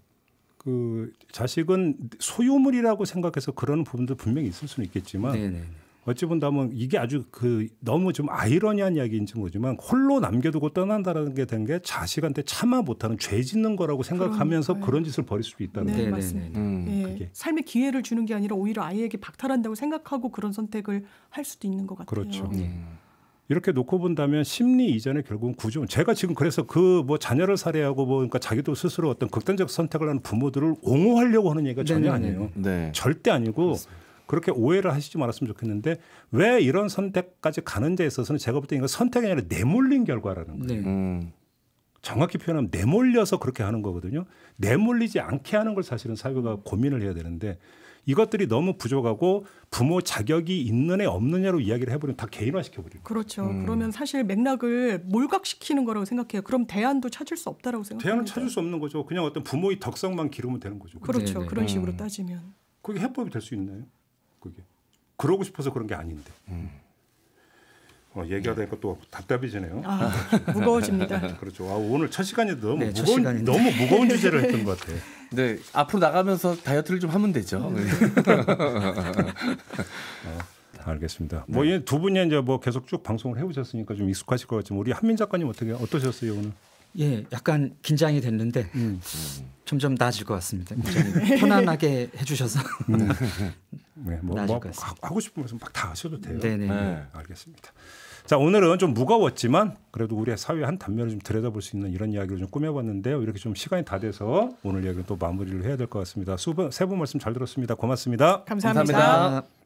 그 자식은 소유물이라고 생각해서 그런 부분도 분명히 있을 수는 있겠지만 네네. 어찌 본다면 이게 아주 그 너무 좀 아이러니한 이야기인지 모르지만 홀로 남겨두고 떠난다는 게 된 게 자식한테 참아 못하는 죄 짓는 거라고 생각하면서 그런 짓을 벌일 수도 있다는 거예요. 네, 맞습니다. 그게. 삶의 기회를 주는 게 아니라 오히려 아이에게 박탈한다고 생각하고 그런 선택을 할 수도 있는 것 같아요. 그렇죠. 이렇게 놓고 본다면 심리 이전에 결국은 구조. 제가 지금 그래서 그 뭐 자녀를 살해하고 뭐 그러니까 자기도 스스로 어떤 극단적 선택을 하는 부모들을 옹호하려고 하는 얘기가 전혀 아니에요. 네. 절대 아니고 그렇습니다. 그렇게 오해를 하시지 말았으면 좋겠는데 왜 이런 선택까지 가는 데 있어서는 제가 볼 때 이건 선택이 아니라 내몰린 결과라는 거예요. 네. 정확히 표현하면 내몰려서 그렇게 하는 거거든요. 내몰리지 않게 하는 걸 사실은 사회가 고민을 해야 되는데 이것들이 너무 부족하고 부모 자격이 있느냐 없느냐로 이야기를 해버리면 다 개인화시켜버려요. 그렇죠. 그러면 사실 맥락을 몰각시키는 거라고 생각해요. 그럼 대안도 찾을 수 없다라고 생각합니다. 대안은 찾을 수 없는 거죠. 그냥 어떤 부모의 덕성만 기르면 되는 거죠. 그렇죠. 네네. 그런 식으로 따지면. 그게 해법이 될 수 있나요? 그게 그러고 싶어서 그런 게 아닌데. 얘기하다 보니까 또 답답해지네요. 아, 무거워집니다. 그렇죠. 오늘 첫 시간이 너무 네, 첫 시간인데. 너무 무거운 주제를 했던 것 같아요. 네, 앞으로 나가면서 다이어트를 좀 하면 되죠. 알겠습니다. 뭐 이 두 분이 이제 뭐 계속 쭉 방송을 해오셨으니까 좀 익숙하실 것 같지만 우리 한민 작가님 어떠셨어요 오늘? 예, 약간 긴장이 됐는데 점점 나아질 것 같습니다. 편안하게 해주셔서 네, 뭐 나아질 것 같습니다. 하고 싶은 말씀 막 다 하셔도 돼요. 네네. 네, 알겠습니다. 자, 오늘은 좀 무거웠지만 그래도 우리의 사회의 한 단면을 좀 들여다볼 수 있는 이런 이야기를 좀 꾸며봤는데요. 이렇게 좀 시간이 다 돼서 오늘 이야기를 또 마무리를 해야 될 것 같습니다. 세 분 말씀 잘 들었습니다. 고맙습니다. 감사합니다. 감사합니다.